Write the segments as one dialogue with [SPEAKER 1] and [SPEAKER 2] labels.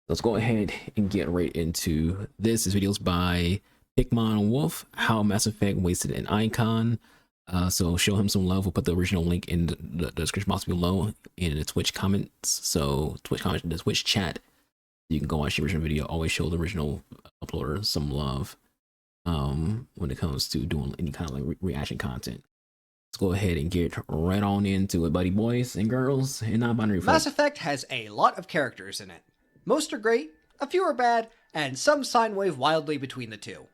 [SPEAKER 1] Let's go ahead and get right into this. This video is by Pikmon Wolf, How Mass Effect Wasted an Icon. So show him some love. We'll put the original link in the description box below in the Twitch comments. So Twitch comments in the Twitch chat. You can go watch the original video. Always show the original uploader some love when it comes to doing any kind of like reaction content. Let's go ahead and get right on into it, buddy boys and girls and non-binary folks.
[SPEAKER 2] Mass Effect has a lot of characters in it. Most are great, a few are bad, and some sine wave wildly between the two.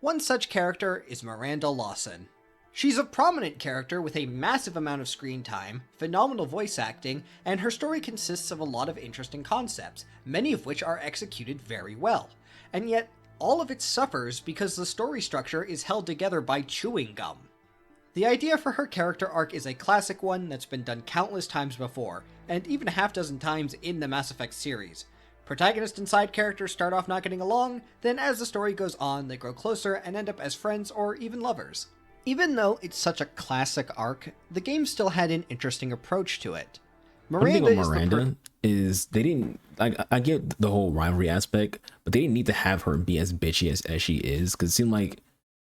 [SPEAKER 2] One such character is Miranda Lawson. She's a prominent character with a massive amount of screen time, phenomenal voice acting, and her story consists of a lot of interesting concepts, many of which are executed very well. And yet, all of it suffers because the story structure is held together by chewing gum. The idea for her character arc is a classic one that's been done countless times before, and even a half dozen times in the Mass Effect series. Protagonist and side characters start off not getting along, then as the story goes on, they grow closer and end up as friends or even lovers. Even though it's such a classic arc, the game still had an interesting approach to it.
[SPEAKER 1] Miranda is they didn't I get the whole rivalry aspect, but they didn't need to have her be as bitchy as she is, because it seemed like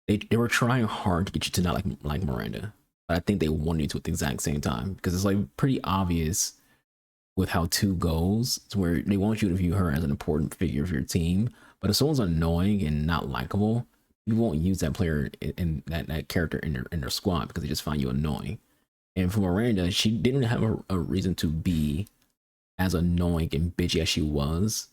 [SPEAKER 1] they were trying hard to get you to not like Miranda, but I think they wanted you to at the exact same time, because it's like pretty obvious with how 2 goes, to where they want you to view her as an important figure of your team, but if someone's annoying and not likable, you won't use that player in that character in their squad because they just find you annoying. And for Miranda, she didn't have a reason to be as annoying and bitchy as she was.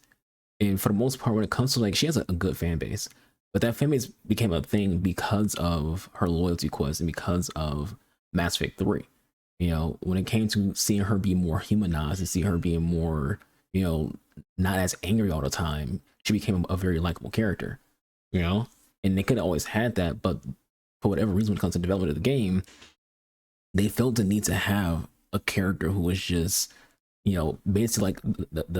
[SPEAKER 1] And for the most part, when it comes to like, she has a good fan base, but that fan base became a thing because of her loyalty quest and because of Mass Effect 3. You know, when it came to seeing her be more humanized and see her being more, you know, not as angry all the time, she became a very likable character, you know? And they could have always had that, but for whatever reason, when it comes to development of the game, they felt the need to have a character who was just, you know, basically like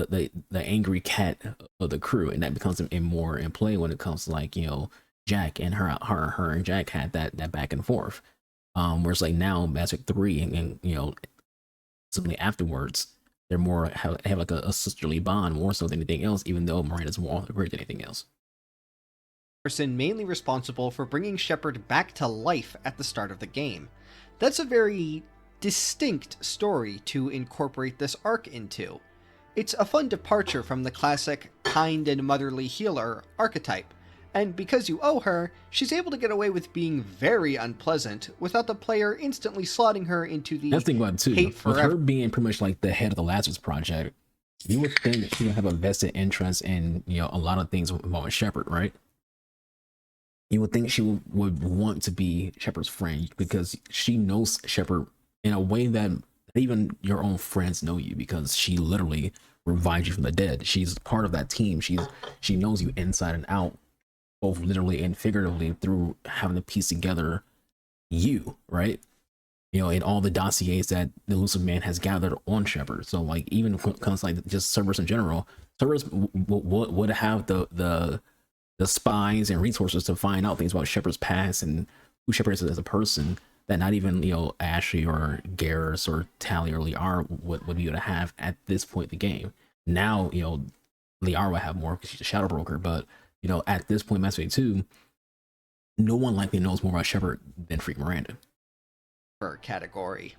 [SPEAKER 1] the angry cat of the crew, and that becomes more in play when it comes to like, you know, Jack and her and Jack had that back and forth. Whereas like now Mass Effect 3 and you know, something afterwards, they're more have like a sisterly bond more so than anything else, even though Miranda's more off the grid than anything else.
[SPEAKER 2] Person mainly responsible for bringing Shepard back to life at the start of the game. That's a very distinct story to incorporate this arc into. It's a fun departure from the classic kind and motherly healer archetype, and because you owe her, she's able to get away with being very unpleasant without the player instantly slotting her into the
[SPEAKER 1] That's the thing about it too.
[SPEAKER 2] hate forever.
[SPEAKER 1] With her being pretty much like the head of the Lazarus Project, you would think that she would have a vested interest in, you know, a lot of things involving Shepard, right? You would think she would want to be Shepard's friend because she knows Shepard in a way that even your own friends know you, because she literally revived you from the dead. She's part of that team. She knows you inside and out, both literally and figuratively, through having to piece together you, right? You know, in all the dossiers that the Elusive Man has gathered on Shepard. So like, even when it comes to like just servers in general, servers would have the spies and resources to find out things about Shepard's past and who Shepard is as a person, that not even, you know, Ashley or Garrus or Tali or Liara would be able to have at this point in the game. Now, you know, Liara will have more because she's a shadow broker, but you know, at this point, Mass Effect 2, no one likely knows more about Shepard than freak Miranda.
[SPEAKER 2] Category.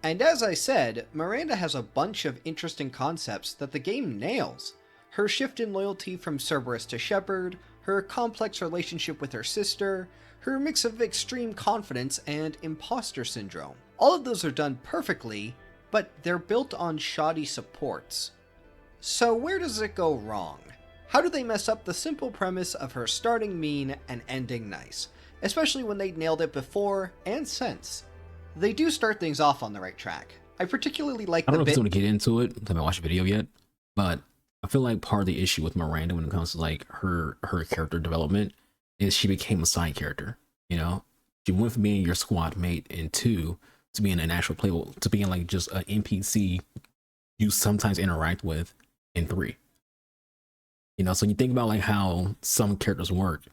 [SPEAKER 2] And as I said, Miranda has a bunch of interesting concepts that the game nails. Her shift in loyalty from Cerberus to Shepard, her complex relationship with her sister, her mix of extreme confidence and imposter syndrome. All of those are done perfectly, but they're built on shoddy supports. So where does it go wrong? How do they mess up the simple premise of her starting mean and ending nice, especially when they nailed it before and since? They do start things off on the right track. I particularly like
[SPEAKER 1] I don't know if you want to get into it, I haven't watched the video yet, but I feel like part of the issue with Miranda when it comes to like her character development is she became a side character. You know, she went from being your squad mate in 2 to being an actual playable, to being like just an NPC you sometimes interact with in 3. You know, so you think about like how some characters work.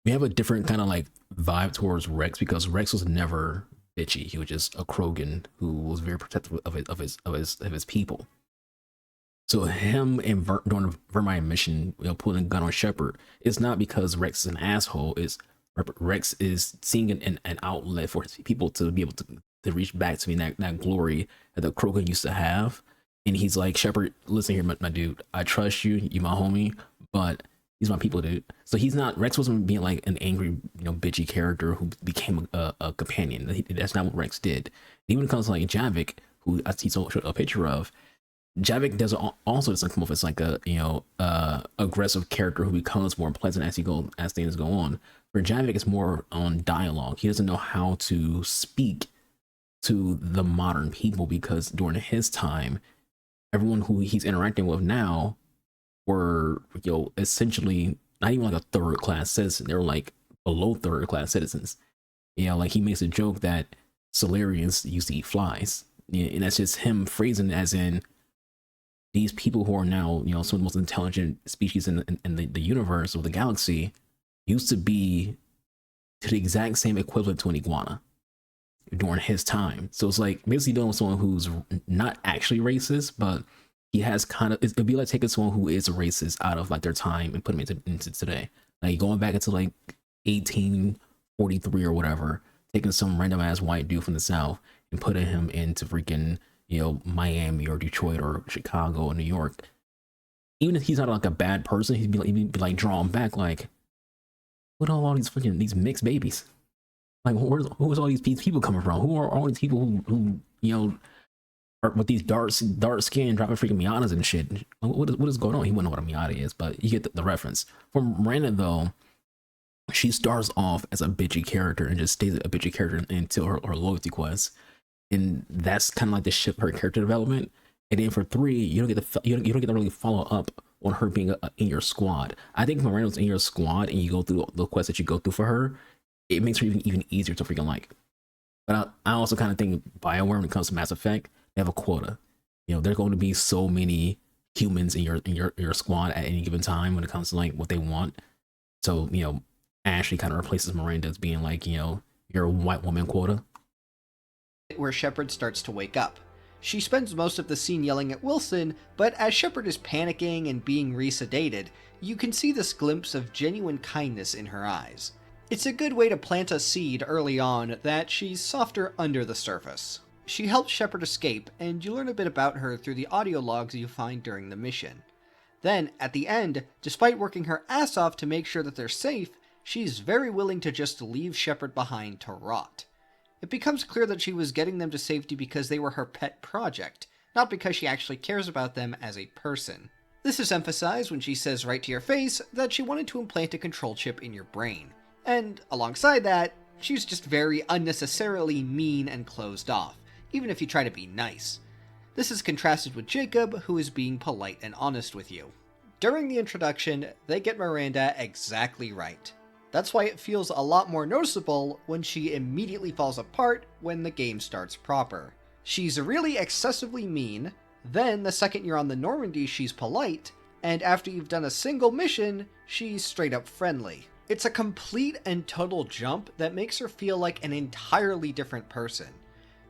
[SPEAKER 1] We have a different kind of like vibe towards Rex, because Rex was never bitchy. He was just a Krogan who was very protective of his people. So him and during the Vermine mission, pulling a gun on Shepard, it's not because Rex is an asshole. It's Rex is seeing an outlet for his people to be able to reach back to me that glory that the Krogan used to have. And he's like, Shepard, listen here, my dude. I trust you. You my homie, but these my people, dude. So he's not, Rex wasn't being like an angry, bitchy character who became a companion. That's not what Rex did. Even when it comes to like Javik, who I showed a picture of, Javik doesn't come off as like a aggressive character who becomes more pleasant as things go on. For Javik, it's more on dialogue. He doesn't know how to speak to the modern people because during his time, everyone who he's interacting with now were essentially not even like a third class citizen. They were like below third class citizens. Like he makes a joke that Solarians used to eat flies, and that's just him phrasing it as in these people who are now some of the most intelligent species in the universe or the galaxy used to be to the exact same equivalent to an iguana during his time. So it's like basically dealing with someone who's not actually racist, but he has kind of, it'd be like taking someone who is a racist out of like their time and putting them into today, like going back into like 1843 or whatever, taking some random ass white dude from the South and putting him into freaking Miami or Detroit or Chicago or New York. Even if he's not like a bad person, he'd be like drawn back like, what are all these mixed babies? Like, who's all these people coming from? Who are all these people who are with these dark skin dropping freaking Miatas and shit? What is going on? He wouldn't know what a Miata is, but you get the reference. For Miranda though, she starts off as a bitchy character and just stays a bitchy character until her loyalty quest, and that's kind of like the shift her character development. And then for 3, you don't get to really follow up on her being in your squad. I think if Miranda's in your squad and you go through the quests that you go through for her, it makes her even easier to freaking like. But I also kind of think BioWare, when it comes to Mass Effect, they have a quota. There's going to be so many humans in your squad at any given time when it comes to like what they want. So Ashley kind of replaces Miranda as being like your white woman quota.
[SPEAKER 2] Where Shepard starts to wake up. She spends most of the scene yelling at Wilson, but as Shepard is panicking and being resedated, you can see this glimpse of genuine kindness in her eyes. It's a good way to plant a seed early on that she's softer under the surface. She helps Shepard escape, and you learn a bit about her through the audio logs you find during the mission. Then, at the end, despite working her ass off to make sure that they're safe, she's very willing to just leave Shepard behind to rot. It becomes clear that she was getting them to safety because they were her pet project, not because she actually cares about them as a person. This is emphasized when she says right to your face that she wanted to implant a control chip in your brain. And alongside that, she's just very unnecessarily mean and closed off, even if you try to be nice. This is contrasted with Jacob, who is being polite and honest with you. During the introduction, they get Miranda exactly right. That's why it feels a lot more noticeable when she immediately falls apart when the game starts proper. She's really excessively mean, then the second you're on the Normandy she's polite, and after you've done a single mission, she's straight up friendly. It's a complete and total jump that makes her feel like an entirely different person.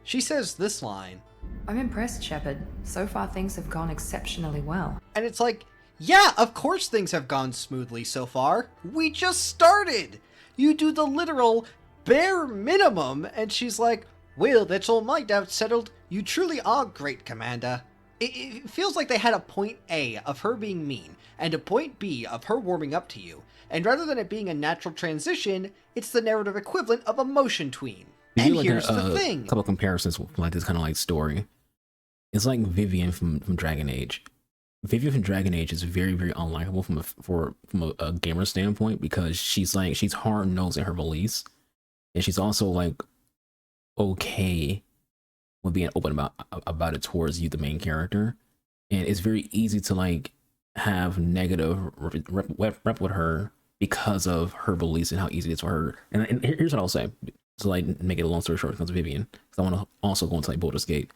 [SPEAKER 2] She says this line,
[SPEAKER 3] "I'm impressed, Shepard. So far things have gone exceptionally well."
[SPEAKER 2] And it's like, yeah, of course things have gone smoothly so far. We just started. You do the literal bare minimum, and she's like, well, that's all my doubts settled. You truly are great, Commander. It feels like they had a point A of her being mean, and a point B of her warming up to you. And rather than it being a natural transition, it's the narrative equivalent of a motion tween. And here's the thing.
[SPEAKER 1] A couple of comparisons with like this kind of like story. It's like Vivian from Dragon Age. Vivian from Dragon Age is very, very unlikable from a gamer standpoint because she's hard nosed in her beliefs, and she's also like okay with being open about it towards you, the main character, and it's very easy to like have negative rep with her because of her beliefs and how easy it is for her. And here's what I'll say to like make it a long story short, when it comes to Vivian, because I want to also go into like Baldur's Gate.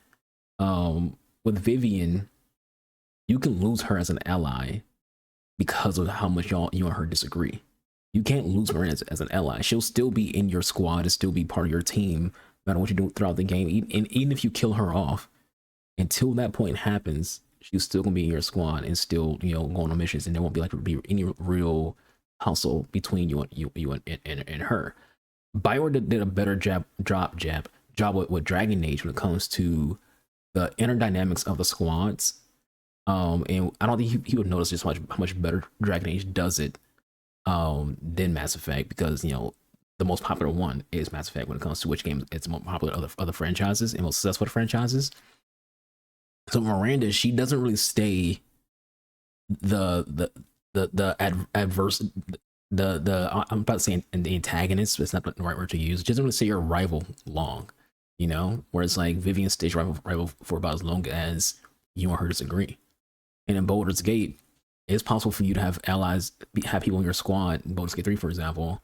[SPEAKER 1] With Vivian, you can lose her as an ally because of how much you and her disagree. You can't lose her as an ally. She'll still be in your squad and still be part of your team, no matter what you do throughout the game. And even if you kill her off, until that point happens, she's still gonna be in your squad and still, you know, going on missions, and there won't be any real hustle between you and her. Bioware did a better job with Dragon Age when it comes to the inner dynamics of the squads. And I don't think he would notice just how much better Dragon Age does it than Mass Effect, because, you know, the most popular one is Mass Effect when it comes to which games it's more popular other franchises and most successful franchises. So Miranda, she doesn't really stay the adverse I'm about to say the antagonist, but it's not the right word to use. It doesn't really say your rival long, you know, whereas like Vivian stays rival for about as long as you and her disagree. And in Baldur's Gate, it's possible for you to have allies, have people in your squad, in Baldur's Gate 3, for example,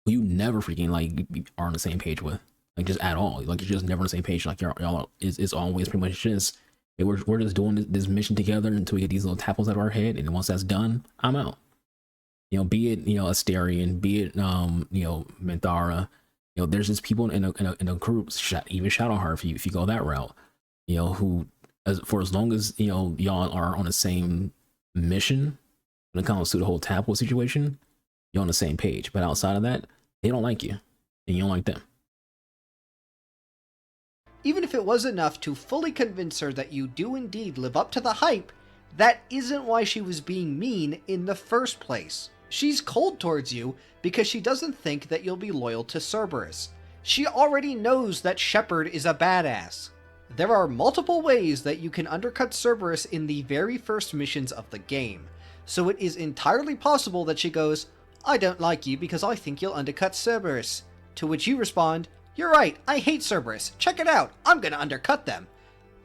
[SPEAKER 1] who you never freaking like are on the same page with, like just at all. Like you're just never on the same page. Like y'all is always pretty much just, hey, we're just doing this mission together until we get these little tapples out of our head, and then once that's done, I'm out. You know, be it, you know, Asterion, be it you know, Minthara, you know, there's just people in a group, even Shadowheart, if you go that route, you know, who for as long as, you know, y'all are on the same mission when it comes to the whole Tapwell situation, you're on the same page. But outside of that, they don't like you and you don't like them.
[SPEAKER 2] Even if it was enough to fully convince her that you do indeed live up to the hype, that isn't why she was being mean in the first place. She's cold towards you because she doesn't think that you'll be loyal to Cerberus. She already knows that Shepard is a badass. There are multiple ways that you can undercut Cerberus in the very first missions of the game, so it is entirely possible that she goes, I don't like you because I think you'll undercut Cerberus. To which you respond, you're right, I hate Cerberus, check it out, I'm gonna undercut them.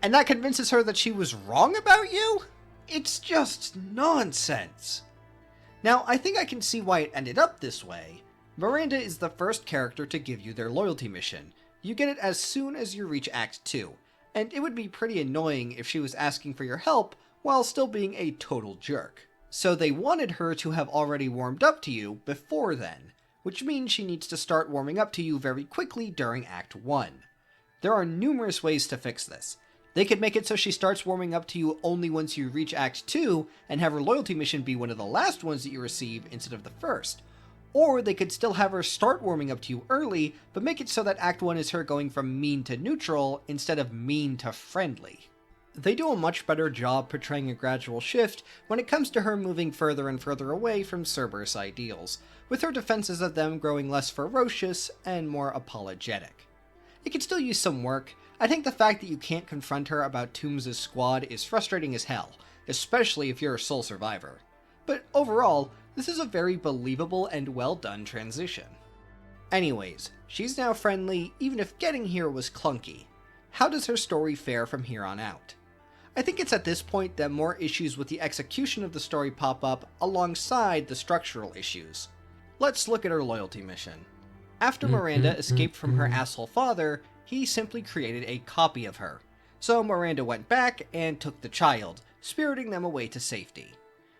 [SPEAKER 2] And that convinces her that she was wrong about you? It's just nonsense. Now, I think I can see why it ended up this way. Miranda is the first character to give you their loyalty mission. You get it as soon as you reach Act 2, and it would be pretty annoying if she was asking for your help while still being a total jerk. So they wanted her to have already warmed up to you before then, which means she needs to start warming up to you very quickly during Act 1. There are numerous ways to fix this. They could make it so she starts warming up to you only once you reach Act 2, and have her loyalty mission be one of the last ones that you receive instead of the first. Or they could still have her start warming up to you early, but make it so that Act 1 is her going from mean to neutral instead of mean to friendly. They do a much better job portraying a gradual shift when it comes to her moving further and further away from Cerberus ideals, with her defenses of them growing less ferocious and more apologetic. It could still use some work. I think the fact that you can't confront her about Toombs' squad is frustrating as hell, especially if you're a sole survivor. But overall, this is a very believable and well done transition. Anyways, she's now friendly, even if getting here was clunky. How does her story fare from here on out? I think it's at this point that more issues with the execution of the story pop up alongside the structural issues. Let's look at her loyalty mission. After Miranda escaped from her asshole father, he simply created a copy of her. So Miranda went back and took the child, spiriting them away to safety.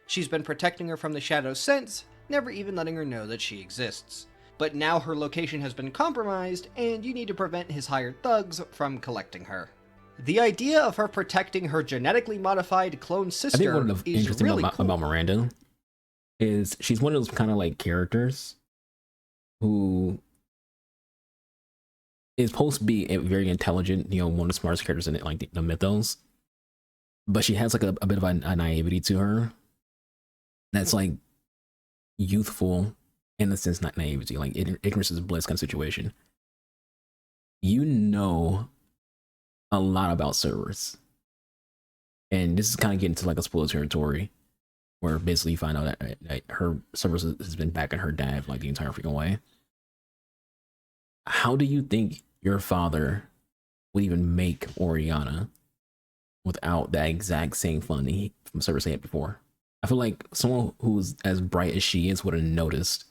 [SPEAKER 2] She's been protecting her from the shadows since, never even letting her know that she exists. But now her location has been compromised, and you need to prevent his hired thugs from collecting her. The idea of her protecting her genetically modified clone sister
[SPEAKER 1] I think one of the
[SPEAKER 2] is
[SPEAKER 1] interesting
[SPEAKER 2] really
[SPEAKER 1] about Miranda is she's one of those kind of like characters who is supposed to be a very intelligent, you know, one of the smartest characters in it, like the mythos. But she has like a bit of a naivety to her that's like youthful, innocence, not naivety, like ignorance is bliss kind of situation. You know a lot about servers, and this is kind of getting to like a spoiler territory, where basically you find out that her servers has been backing her dad like the entire freaking way. How do you think your father would even make Oriana without that exact same funding from Cerberus had before? I feel like someone who's as bright as she is would have noticed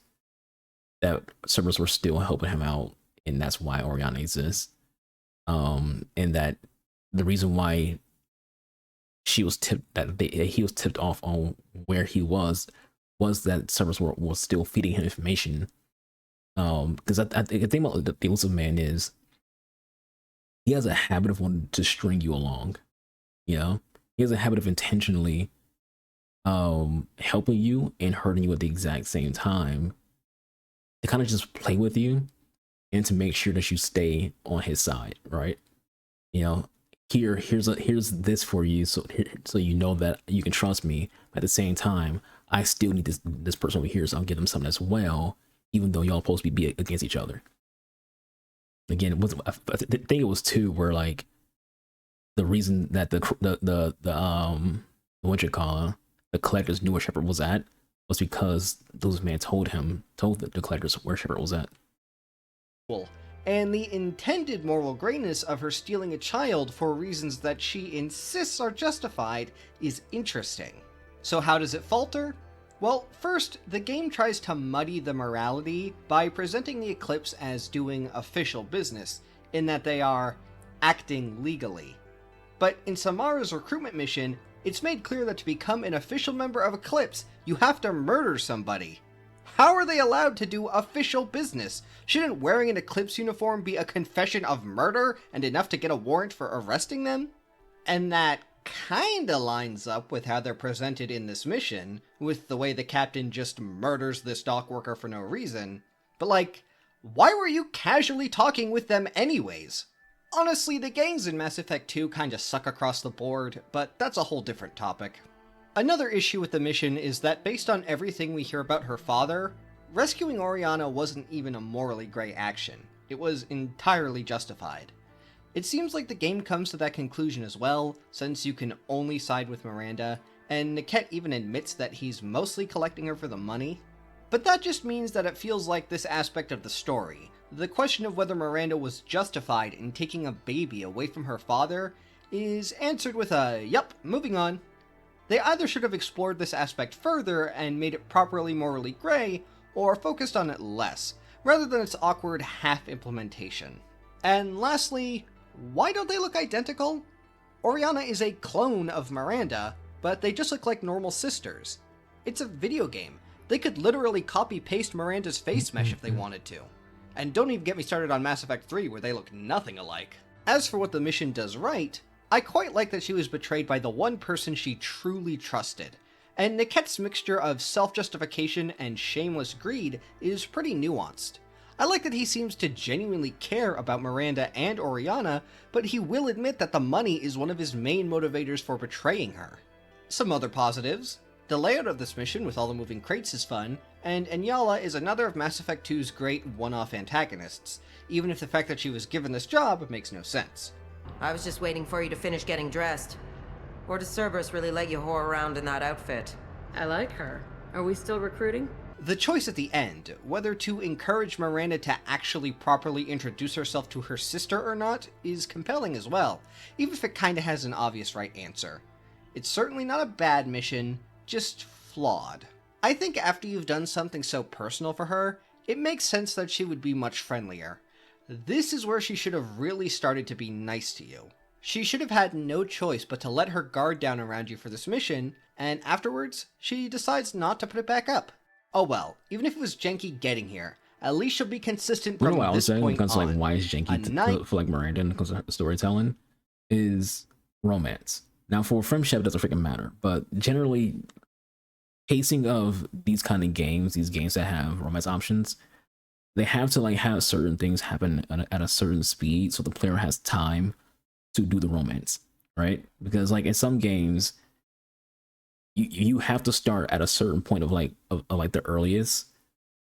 [SPEAKER 1] that Cerberus were still helping him out, and that's why Oriana exists. And that the reason why he was tipped off on where he was that Cerberus was still feeding him information. Because I think the thing about the elusive man is he has a habit of wanting to string you along. You know, he has a habit of intentionally helping you and hurting you at the exact same time, to kind of just play with you and to make sure that you stay on his side, right? You know, here's this for you, so you know that you can trust me. At the same time, I still need this person over here, so I'll give them something as well, even though y'all supposed to be against each other. Again, it was, I think it was two where like the reason that the what you call the collectors knew where Shepard was at was because those men told the collectors where Shepard was at.
[SPEAKER 2] And the intended moral grayness of her stealing a child for reasons that she insists are justified is interesting. So how does it falter? Well, first, the game tries to muddy the morality by presenting the Eclipse as doing official business, in that they are acting legally. But in Samara's recruitment mission, it's made clear that to become an official member of Eclipse, you have to murder somebody. How are they allowed to do official business? Shouldn't wearing an Eclipse uniform be a confession of murder and enough to get a warrant for arresting them? And that kinda lines up with how they're presented in this mission, with the way the captain just murders this dock worker for no reason. But like, why were you casually talking with them anyways? Honestly, the gangs in Mass Effect 2 kinda suck across the board, but that's a whole different topic. Another issue with the mission is that based on everything we hear about her father, rescuing Oriana wasn't even a morally gray action. It was entirely justified. It seems like the game comes to that conclusion as well, since you can only side with Miranda, and Niket even admits that he's mostly collecting her for the money. But that just means that it feels like this aspect of the story, the question of whether Miranda was justified in taking a baby away from her father, is answered with a, yup, moving on. They either should have explored this aspect further and made it properly morally gray, or focused on it less, rather than its awkward half-implementation. And lastly, why don't they look identical? Oriana is a clone of Miranda, but they just look like normal sisters. It's a video game. They could literally copy-paste Miranda's face mesh if they wanted to. And don't even get me started on Mass Effect 3, where they look nothing alike. As for what the mission does right, I quite like that she was betrayed by the one person she truly trusted, and Niket's mixture of self-justification and shameless greed is pretty nuanced. I like that he seems to genuinely care about Miranda and Oriana, but he will admit that the money is one of his main motivators for betraying her. Some other positives. The layout of this mission with all the moving crates is fun, and Enyala is another of Mass Effect 2's great one-off antagonists, even if the fact that she was given this job makes no sense.
[SPEAKER 4] I was just waiting for you to finish getting dressed. Or does Cerberus really let you whore around in that outfit?
[SPEAKER 5] I like her. Are we still recruiting?
[SPEAKER 2] The choice at the end, whether to encourage Miranda to actually properly introduce herself to her sister or not, is compelling as well, even if it kinda has an obvious right answer. It's certainly not a bad mission, just flawed. I think after you've done something so personal for her, it makes sense that she would be much friendlier. This is where she should have really started to be nice to you. She should have had no choice but to let her guard down around you for this mission, and afterwards, she decides not to put it back up. Oh well, even if it was janky getting here, at least she'll be consistent from this point on.
[SPEAKER 1] Like, why is janky for like Miranda and because of storytelling is romance. Now for friendship, it doesn't freaking matter, but generally, pacing of these kind of games, these games that have romance options, they have to like have certain things happen at a certain speed so the player has time to do the romance, right? Because like in some games, you have to start at a certain point of like the earliest,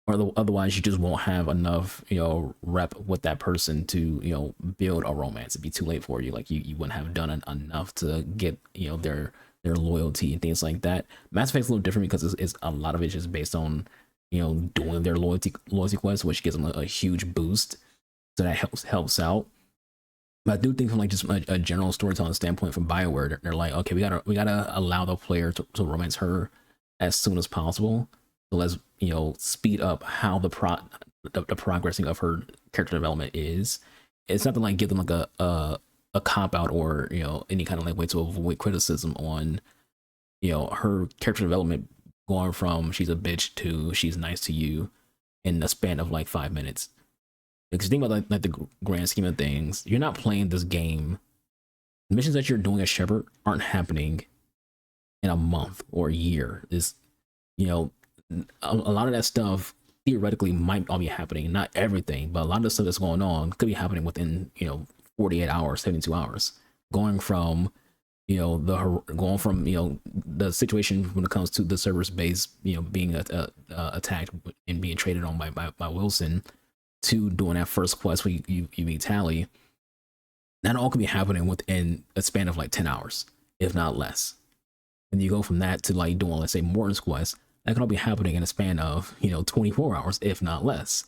[SPEAKER 1] or otherwise you just won't have enough rep with that person to build a romance. It'd be too late for you. Like you wouldn't have done enough to get their loyalty and things like that. Mass Effect's a little different because it's a lot of it just based on doing their loyalty quest, which gives them a huge boost, so that helps out. But I do think from like just a general storytelling standpoint from BioWare, they're like, okay, we gotta allow the player to romance her as soon as possible. So let's speed up how the progressing of her character development is. It's not to like give them like a cop out or any kind of like way to avoid criticism on her character development going from she's a bitch to she's nice to you in the span of like 5 minutes. Because think about like the grand scheme of things, you're not playing this game missions that you're doing as Shepard aren't happening in a month or a year. Is, you know, a lot of that stuff theoretically might all be happening, not everything, but a lot of the stuff that's going on could be happening within, 48 hours, 72 hours. Going from, the situation when it comes to the server's base, being attacked and being traded on by Wilson, to doing that first quest where you meet Tally. That all could be happening within a span of like 10 hours, if not less. And you go from that to like doing, let's say, Morton's quest, that can all be happening in a span of, 24 hours, if not less.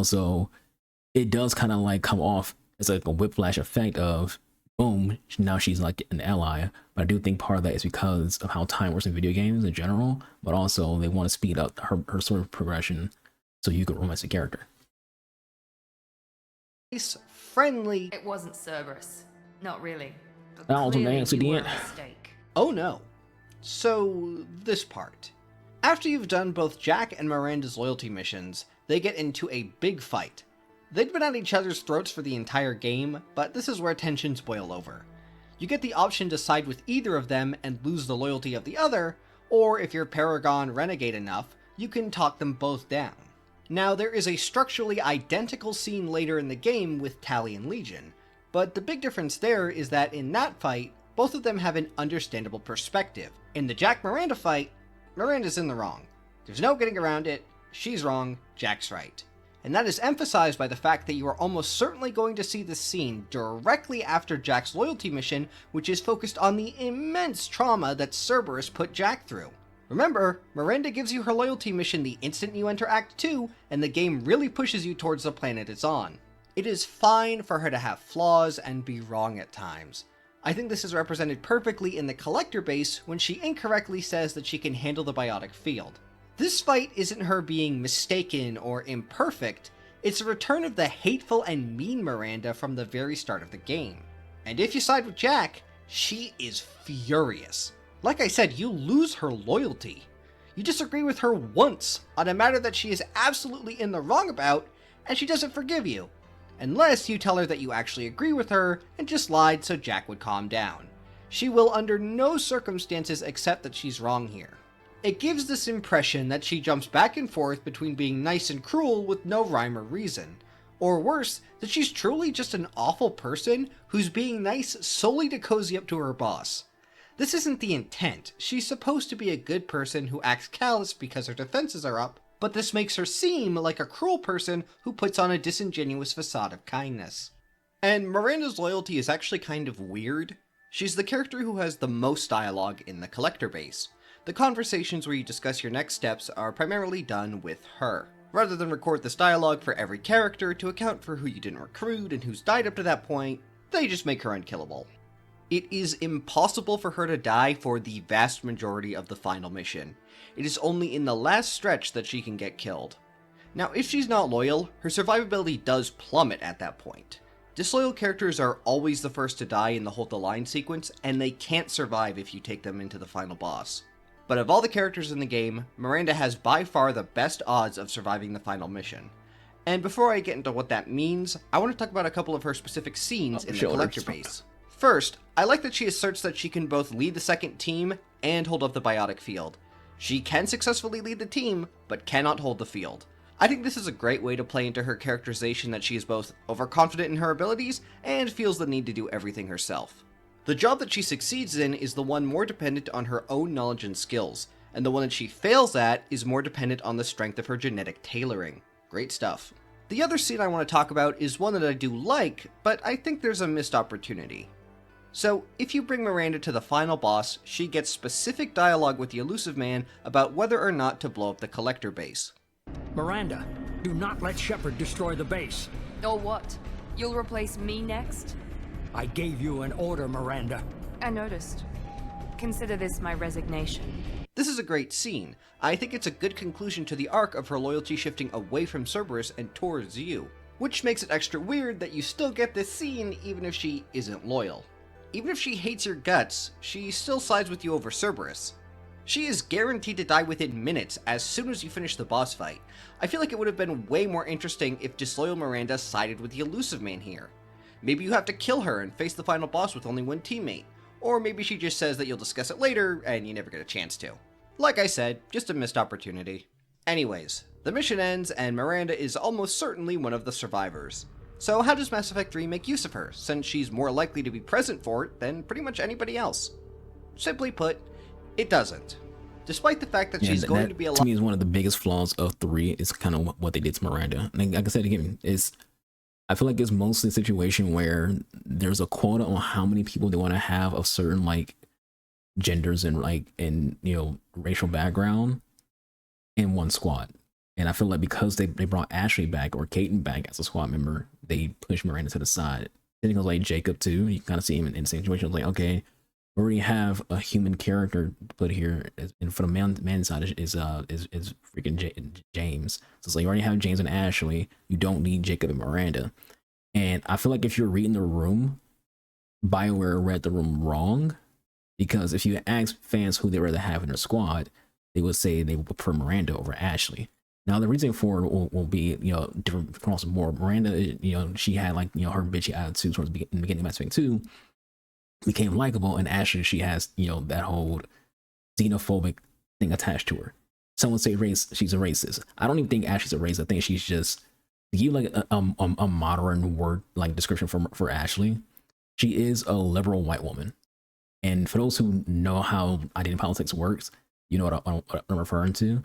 [SPEAKER 1] So it does kind of like come off as like a whiplash effect of, boom, now she's like an ally. But I do think part of that is because of how time works in video games in general, but also they want to speed up her sort of progression so you can romance the character.
[SPEAKER 2] Nice, friendly.
[SPEAKER 3] It wasn't Cerberus. Not really. But
[SPEAKER 1] That was a
[SPEAKER 3] clearly
[SPEAKER 1] nasty
[SPEAKER 3] you were a
[SPEAKER 1] dent.
[SPEAKER 3] mistake.
[SPEAKER 2] Oh no. So, this part. After you've done both Jack and Miranda's loyalty missions, they get into a big fight. They'd been at each other's throats for the entire game, but this is where tensions boil over. You get the option to side with either of them and lose the loyalty of the other, or if you're Paragon Renegade enough, you can talk them both down. Now, there is a structurally identical scene later in the game with Tally and Legion, but the big difference there is that in that fight, both of them have an understandable perspective. In the Jack-Miranda fight, Miranda's in the wrong. There's no getting around it. She's wrong, Jack's right. And that is emphasized by the fact that you are almost certainly going to see this scene directly after Jack's loyalty mission, which is focused on the immense trauma that Cerberus put Jack through. Remember, Miranda gives you her loyalty mission the instant you enter Act 2, and the game really pushes you towards the planet it's on. It is fine for her to have flaws and be wrong at times. I think this is represented perfectly in the Collector base when she incorrectly says that she can handle the biotic field. This fight isn't her being mistaken or imperfect, it's a return of the hateful and mean Miranda from the very start of the game. And if you side with Jack, she is furious. Like I said, you lose her loyalty. You disagree with her once on a matter that she is absolutely in the wrong about, and she doesn't forgive you. Unless you tell her that you actually agree with her and just lied so Jack would calm down. She will under no circumstances accept that she's wrong here. It gives this impression that she jumps back and forth between being nice and cruel with no rhyme or reason. Or worse, that she's truly just an awful person who's being nice solely to cozy up to her boss. This isn't the intent. She's supposed to be a good person who acts callous because her defenses are up, but this makes her seem like a cruel person who puts on a disingenuous facade of kindness. And Miranda's loyalty is actually kind of weird. She's the character who has the most dialogue in the Collector base. The conversations where you discuss your next steps are primarily done with her. Rather than record this dialogue for every character to account for who you didn't recruit and who's died up to that point, they just make her unkillable. It is impossible for her to die for the vast majority of the final mission. It is only in the last stretch that she can get killed. Now, if she's not loyal, her survivability does plummet at that point. Disloyal characters are always the first to die in the Hold the Line sequence, and they can't survive if you take them into the final boss. But of all the characters in the game, Miranda has by far the best odds of surviving the final mission. And before I get into what that means, I want to talk about a couple of her specific scenes in the Collector base. First, I like that she asserts that she can both lead the second team and hold up the biotic field. She can successfully lead the team, but cannot hold the field. I think this is a great way to play into her characterization that she is both overconfident in her abilities and feels the need to do everything herself. The job that she succeeds in is the one more dependent on her own knowledge and skills, and the one that she fails at is more dependent on the strength of her genetic tailoring. Great stuff. The other scene I want to talk about is one that I do like, but I think there's a missed opportunity. So, if you bring Miranda to the final boss, she gets specific dialogue with the Elusive Man about whether or not to blow up the Collector base.
[SPEAKER 6] Miranda, do not let Shepard destroy the base.
[SPEAKER 3] Or what? You'll replace me next?
[SPEAKER 6] I gave you an order, Miranda.
[SPEAKER 3] I noticed. Consider this my resignation.
[SPEAKER 2] This is a great scene. I think it's a good conclusion to the arc of her loyalty shifting away from Cerberus and towards you, which makes it extra weird that you still get this scene even if she isn't loyal. Even if she hates your guts, she still sides with you over Cerberus. She is guaranteed to die within minutes as soon as you finish the boss fight. I feel like it would have been way more interesting if disloyal Miranda sided with the Elusive Man here. Maybe you have to kill her and face the final boss with only one teammate. Or maybe she just says that you'll discuss it later and you never get a chance to. Like I said, just a missed opportunity. Anyways, the mission ends and Miranda is almost certainly one of the survivors. So how does Mass Effect 3 make use of her, since she's more likely to be present for it than pretty much anybody else? Simply put, it doesn't. Despite the fact that she's going to be alive.
[SPEAKER 1] To me, is one of the biggest flaws of 3 is kind of what they did to Miranda. And like I said again, I feel like it's mostly a situation where there's a quota on how many people they want to have of certain like genders and racial background in one squad. And I feel like because they brought Ashley back or Caden back as a squad member, they pushed Miranda to the side. Then it goes like Jacob too. You kind of see him in the same situation. It's like, okay, we already have a human character put here, and for the man side is freaking James. So it's like you already have James and Ashley. You don't need Jacob and Miranda. And I feel like if you're reading the room, BioWare read the room wrong, because if you ask fans who they rather have in their squad, they would say they would prefer Miranda over Ashley. Now the reason for it will be different across the board. Miranda, she had like her bitchy attitude towards the beginning of Mass Effect 2. Became likable, and Ashley, she has that whole xenophobic thing attached to her. Someone say race, she's a racist. I don't even think Ashley's a racist. I think she's just, to give like a modern word like description for Ashley, she is a liberal white woman. And for those who know how identity politics works, you know what I'm referring to.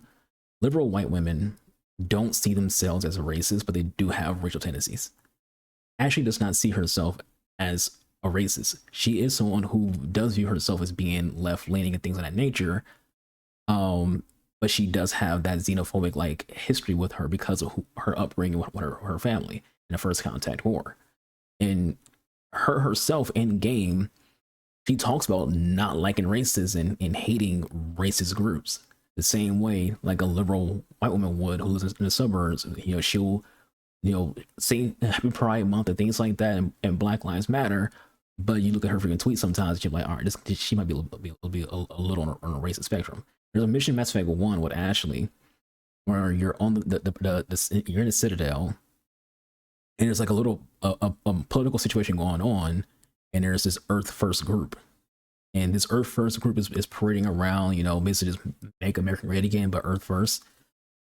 [SPEAKER 1] Liberal white women don't see themselves as racist, but they do have racial tendencies. Ashley does not see herself as a racist. She is someone who does view herself as being left-leaning and things of that nature, but she does have that xenophobic like history with her because of her upbringing with her family in the First Contact War. And herself in game, she talks about not liking racism and hating racist groups the same way like a liberal white woman would who lives in the suburbs. She'll say Happy Pride Month and things like that, and Black Lives Matter. But you look at her freaking tweets sometimes, you're like, all right, she might be a little on a racist spectrum. There's a mission in Mass Effect 1 with Ashley where you're on you're in the Citadel, and there's like a little a political situation going on, and there's this Earth First group, and this Earth First group is parading around, basically just make America great again, but Earth First.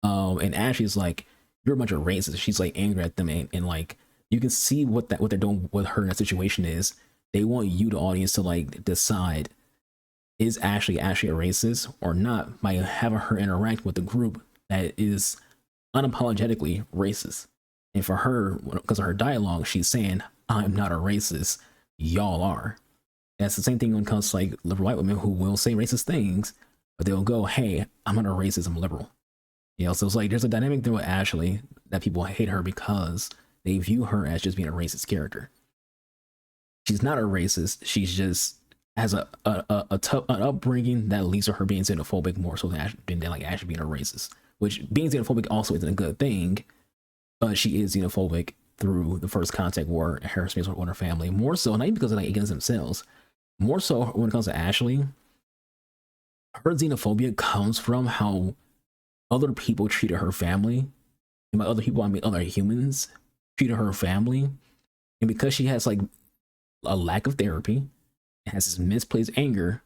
[SPEAKER 1] And Ashley's like, you're a bunch of racists. She's like angry at them, and like you can see what they're doing with her in that situation is. They want you, the audience, to like decide, is Ashley a racist or not, by having her interact with the group that is unapologetically racist. And for her, because of her dialogue, she's saying, I'm not a racist, y'all are. That's the same thing when it comes to like liberal white women who will say racist things, but they'll go, hey, I'm not a racist, I'm liberal. So it's like there's a dynamic there with Ashley that people hate her because they view her as just being a racist character. She's not a racist. She's just has an upbringing that leads to her being xenophobic more so than Ashley being a racist. Which being xenophobic also isn't a good thing, but she is xenophobic through the First Contact War, her experience with her family, more so not even because of like against themselves, more so when it comes to Ashley. Her xenophobia comes from how other people treated her family, and by other people I mean other humans treated her family, and because she has like a lack of therapy, has this misplaced anger,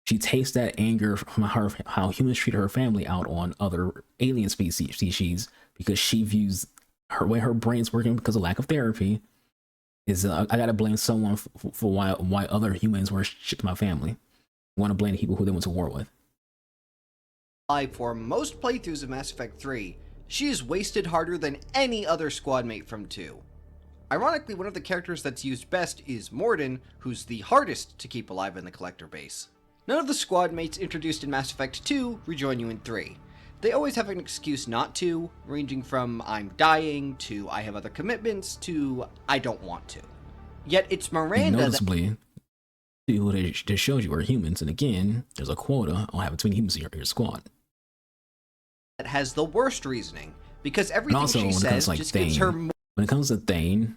[SPEAKER 1] she takes that anger from how humans treat her family out on other alien species because she views her way her brain's working because of lack of therapy is I gotta blame someone for why other humans were shit to my family. I want to blame the people who they went to war with.
[SPEAKER 2] For most playthroughs of Mass Effect 3, she is wasted harder than any other squad mate from 2. Ironically, one of the characters that's used best is Mordin, who's the hardest to keep alive in the collector base. None of the squad mates introduced in Mass Effect 2 rejoin you in 3. They always have an excuse not to, ranging from I'm dying, to I have other commitments, to I don't want to. Yet it's Miranda
[SPEAKER 1] noticeably, people that just shows you are humans, and again, there's a quota on having 20 humans in your squad.
[SPEAKER 2] That has the worst reasoning, because everything
[SPEAKER 1] also,
[SPEAKER 2] she says just gives her more.
[SPEAKER 1] When it comes to Thane,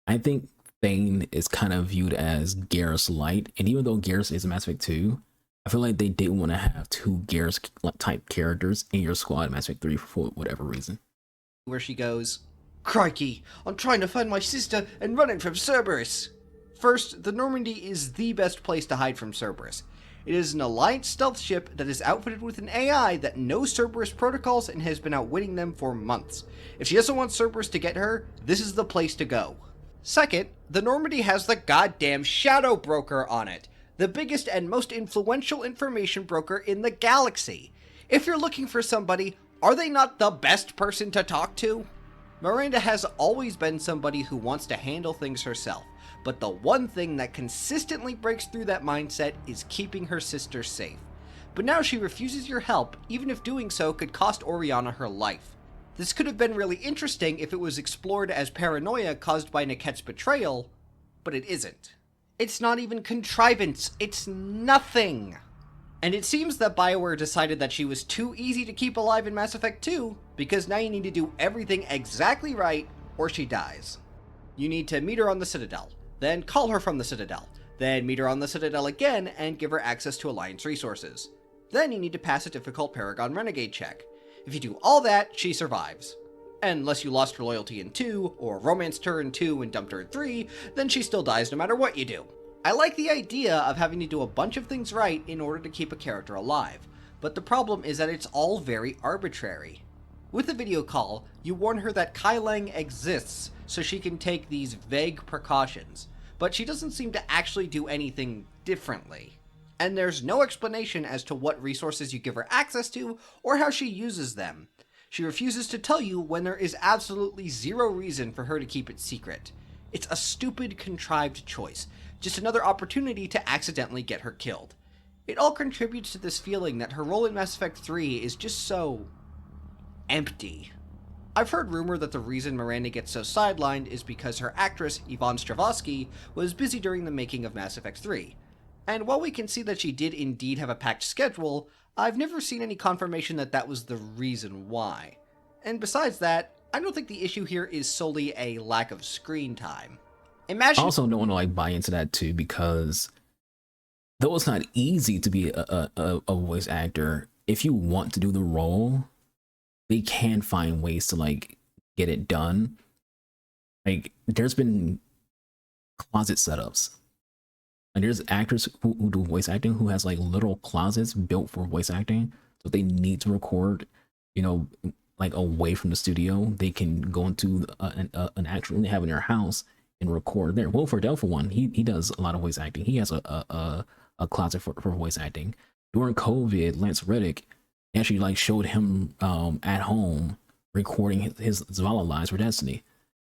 [SPEAKER 1] I think Thane is kind of viewed as Garrus light, and even though Garrus is in Mass Effect 2, I feel like they didn't want to have two Garrus type characters in your squad in Mass Effect 3 for whatever reason.
[SPEAKER 2] Where she goes, Crikey, I'm trying to find my sister and running from Cerberus. First, the Normandy is the best place to hide from Cerberus. It is an Alliance stealth ship that is outfitted with an AI that knows Cerberus protocols and has been outwitting them for months. If she doesn't want Cerberus to get her, this is the place to go. Second, the Normandy has the goddamn Shadow Broker on it, the biggest and most influential information broker in the galaxy. If you're looking for somebody, are they not the best person to talk to? Miranda has always been somebody who wants to handle things herself, but the one thing that consistently breaks through that mindset is keeping her sister safe. But now she refuses your help, even if doing so could cost Oriana her life. This could have been really interesting if it was explored as paranoia caused by Niket's betrayal, but it isn't. It's not even contrivance, it's nothing! And it seems that BioWare decided that she was too easy to keep alive in Mass Effect 2, because now you need to do everything exactly right, or she dies. You need to meet her on the Citadel, then call her from the Citadel, then meet her on the Citadel again and give her access to Alliance resources. Then you need to pass a difficult Paragon Renegade check. If you do all that, she survives. Unless you lost her loyalty in 2, or romanced her in 2 and dumped her in 3, then she still dies no matter what you do. I like the idea of having to do a bunch of things right in order to keep a character alive, but the problem is that it's all very arbitrary. With the video call, you warn her that Kai Lang exists so she can take these vague precautions, but she doesn't seem to actually do anything differently. And there's no explanation as to what resources you give her access to or how she uses them. She refuses to tell you when there is absolutely zero reason for her to keep it secret. It's a stupid, contrived choice, just another opportunity to accidentally get her killed. It all contributes to this feeling that her role in Mass Effect 3 is just so empty. I've heard rumor that the reason Miranda gets so sidelined is because her actress, Yvonne Strahovski, was busy during the making of Mass Effect 3. And while we can see that she did indeed have a packed schedule, I've never seen any confirmation that that was the reason why. And besides that, I don't think the issue here is solely a lack of screen time.
[SPEAKER 1] I also don't want to buy into that too, because though it's not easy to be a voice actor, if you want to do the role, they can find ways to get it done. There's been closet setups, and there's actors who do voice acting who has little closets built for voice acting. So if they need to record, away from the studio, they can go into an actual room they have in their house and record there. Will Friedle, for one, he does a lot of voice acting. He has a closet for voice acting. During COVID, Lance Reddick actually showed him at home recording his Zavala lives for Destiny.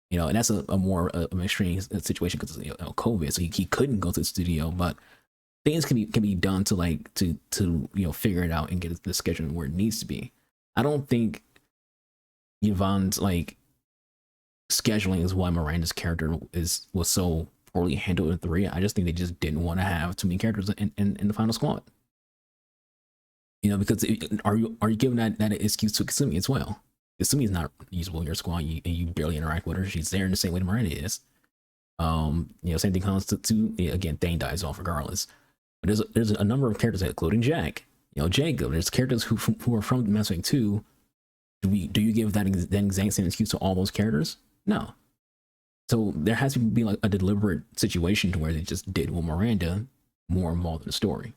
[SPEAKER 1] And that's a more extreme situation because of COVID, so he couldn't go to the studio. But things can be done to figure it out and get the schedule where it needs to be. I don't think Yvonne's scheduling is why Miranda's character was so poorly handled in 3. I just think they just didn't want to have too many characters in the final squad. Because are you giving that excuse to Kasumi as well? Kasumi is not usable in your squad, and you barely interact with her. She's there in the same way Miranda is. Same thing comes to again, Thane dies off regardless. But there's a number of characters, including Jack. Jacob. There's characters who are from Mass Effect 2. Do you give that exact same excuse to all those characters? No. So there has to be a deliberate situation to where they just did with Miranda more involved in the story.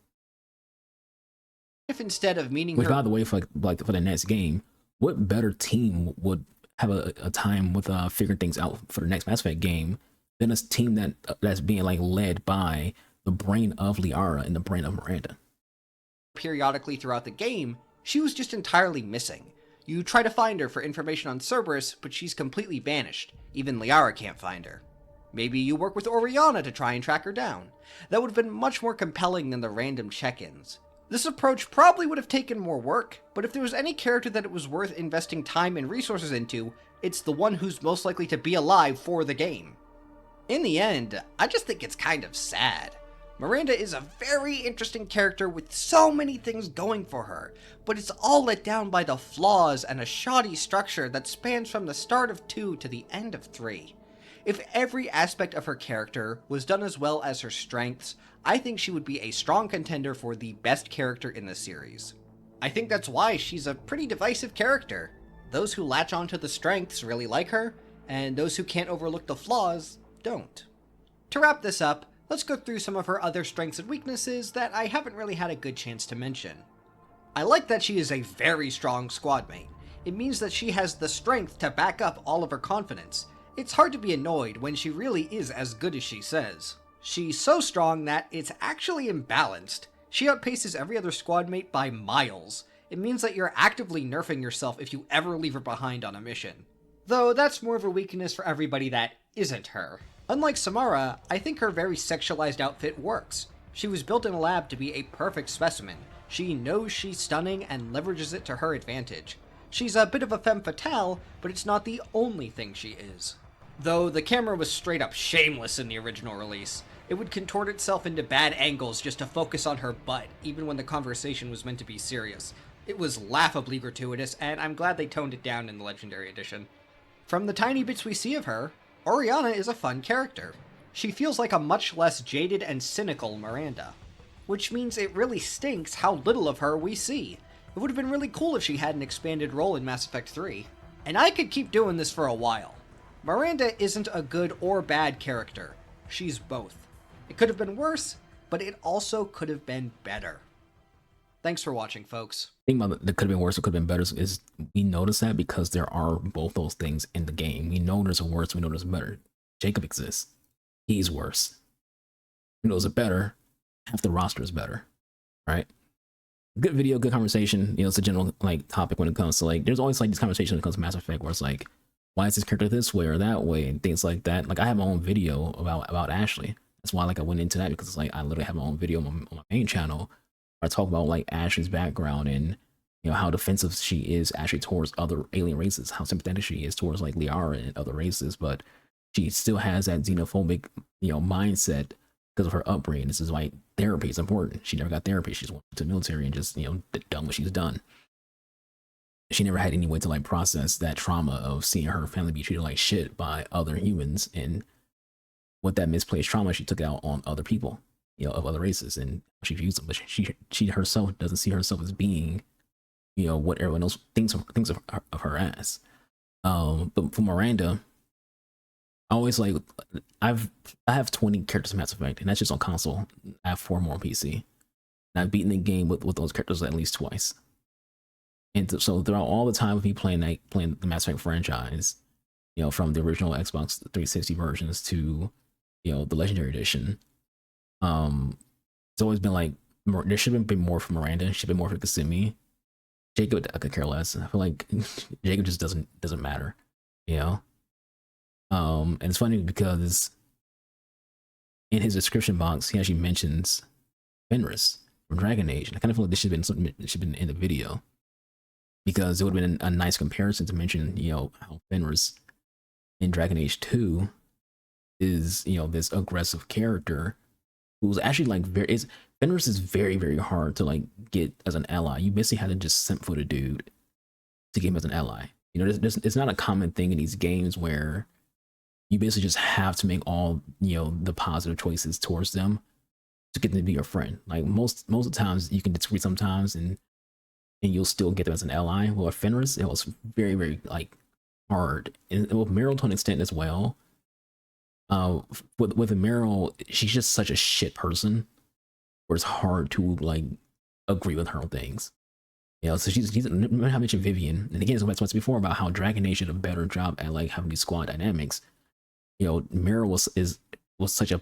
[SPEAKER 2] If instead of meeting
[SPEAKER 1] Which,
[SPEAKER 2] her...
[SPEAKER 1] by the way, for the next game, what better team would have a time with figuring things out for the next Mass Effect game than a team that's being led by the brain of Liara and the brain of Miranda?
[SPEAKER 2] Periodically throughout the game, she was just entirely missing. You try to find her for information on Cerberus, but she's completely vanished. Even Liara can't find her. Maybe you work with Oriana to try and track her down. That would have been much more compelling than the random check-ins. This approach probably would have taken more work, but if there was any character that it was worth investing time and resources into, it's the one who's most likely to be alive for the game. In the end, I just think it's kind of sad. Miranda is a very interesting character with so many things going for her, but it's all let down by the flaws and a shoddy structure that spans from the start of 2 to the end of 3. If every aspect of her character was done as well as her strengths, I think she would be a strong contender for the best character in the series. I think that's why she's a pretty divisive character. Those who latch onto the strengths really like her, and those who can't overlook the flaws don't. To wrap this up, let's go through some of her other strengths and weaknesses that I haven't really had a good chance to mention. I like that she is a very strong squad mate. It means that she has the strength to back up all of her confidence. It's hard to be annoyed when she really is as good as she says. She's so strong that it's actually imbalanced. She outpaces every other squad mate by miles. It means that you're actively nerfing yourself if you ever leave her behind on a mission. Though that's more of a weakness for everybody that isn't her. Unlike Samara, I think her very sexualized outfit works. She was built in a lab to be a perfect specimen. She knows she's stunning and leverages it to her advantage. She's a bit of a femme fatale, but it's not the only thing she is. Though the camera was straight up shameless in the original release. It would contort itself into bad angles just to focus on her butt, even when the conversation was meant to be serious. It was laughably gratuitous, and I'm glad they toned it down in the Legendary Edition. From the tiny bits we see of her, Oriana is a fun character. She feels like a much less jaded and cynical Miranda. Which means it really stinks how little of her we see. It would have been really cool if she had an expanded role in Mass Effect 3. And I could keep doing this for a while. Miranda isn't a good or bad character. She's both. It could have been worse, but it also could have been better. Thanks for watching, folks.
[SPEAKER 1] The thing about that could have been worse, it could have been better is we notice that because there are both those things in the game. We know there's a worse, we know there's a better. Jacob exists. He's worse. We know there's a better. Half the roster is better, right? Good video, good conversation. You know, it's a general like topic when it comes to like, there's always like this conversation when it comes to Mass Effect where it's like, why is this character this way or that way and things like that. Like I have my own video about Ashley. That's why like I went into that because it's like I literally have my own video on my main channel where I talk about like Ashley's background and you know how defensive she is actually towards other alien races, how sympathetic she is towards like Liara and other races, but she still has that xenophobic, you know, mindset because of her upbringing. This is why therapy is important. She never got therapy. She's went to the military and just, you know, done what she's done. She never had any way to like process that trauma of seeing her family be treated like shit by other humans, and what that misplaced trauma she took out on other people, you know, of other races, and she views them. But she herself doesn't see herself as being, you know, what everyone else thinks of her as. But for Miranda, I always like I have 20 characters in Mass Effect, and that's just on console. I have 4 more on PC, and I've beaten the game with those characters at least twice. And so throughout all the time of me playing the Mass Effect franchise, you know, from the original Xbox 360 versions to, you know, the Legendary Edition, it's always been like there should have been more for Miranda, should have been more for Kissimmee. Jacob, I could care less. I feel like Jacob just doesn't matter, you know. And it's funny because in his description box he actually mentions Fenris from Dragon Age, and I kind of feel like this should have been something that should have been in the video, because it would have been a nice comparison to mention, you know, how Fenris in Dragon Age 2 is, you know, this aggressive character who's actually like Fenris is very, very hard to like get as an ally. You basically had to just simp for the dude to get him as an ally. You know, it's not a common thing in these games where you basically just have to make all, you know, the positive choices towards them to get them to be your friend. Like most of the times you can disagree sometimes and you'll still get them as an ally. Well, with Fenris, it was very, very like hard, and with Meryl to an extent as well. With Meryl, she's just such a shit person where it's hard to like agree with her on things. You know, so she's I mentioned Vivian, and again, it's what's before about how Dragon Age did a better job at like having these squad dynamics. You know, Meryl was such a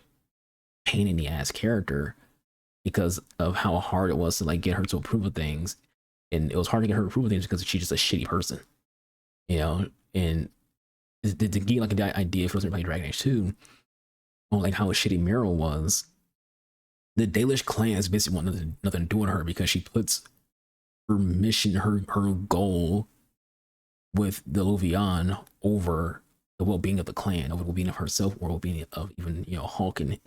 [SPEAKER 1] pain in the ass character because of how hard it was to like get her to approve of things. And it was hard to get her to approve of things because she's just a shitty person, you know. And to get like an idea for somebody playing Dragon Age 2 on like how shitty Meryl was, the Dalish clans basically want nothing to do with her because she puts her mission, her goal with the Luvian over the well-being of the clan, over the well-being of herself, or well-being of even, you know, Hulk and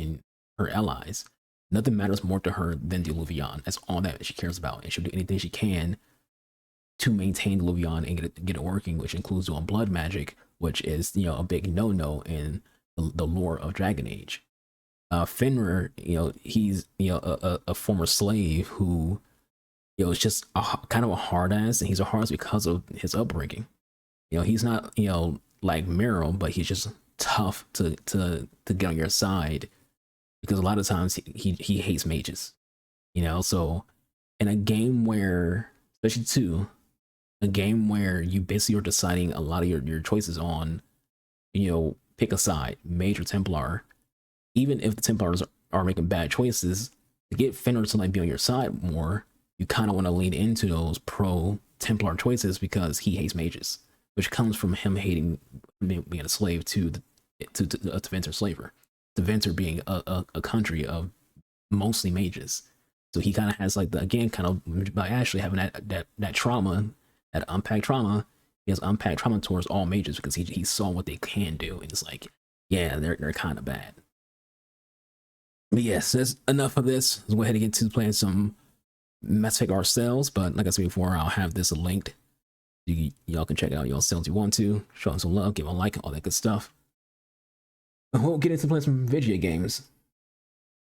[SPEAKER 1] her allies. Nothing matters more to her than the Luvian. That's all that she cares about, and she'll do anything she can to maintain the Luvian and get it working, which includes doing blood magic, which is, you know, a big no-no in the lore of Dragon Age. Fenrir, you know, he's, you know, a former slave who, you know, is just kind of a hard ass, and he's a hard ass because of his upbringing. You know, he's not, you know, like Miro, but he's just tough to get on your side, because a lot of times he hates mages, you know. So in a game where, especially two, a game where you basically are deciding a lot of your choices on, you know, pick a side, mage or Templar, even if the Templars are making bad choices, to get Fenrir to like be on your side more, you kind of want to lean into those pro Templar choices because he hates mages, which comes from him hating being a slave to Tevinter slaver. Tevinter being a country of mostly mages. So he kind of has like again, kind of by actually having that trauma, that unpacked trauma, he has unpacked trauma towards all mages because he saw what they can do, and it's like, yeah, they're kind of bad. But yes, that's enough of this. Let's go ahead and get to playing some Mass Effect ourselves. But like I said before, I'll have this linked. Y'all can check it out yourselves if you want to. Show them some love, give them a like, all that good stuff. And we'll get into playing some video games.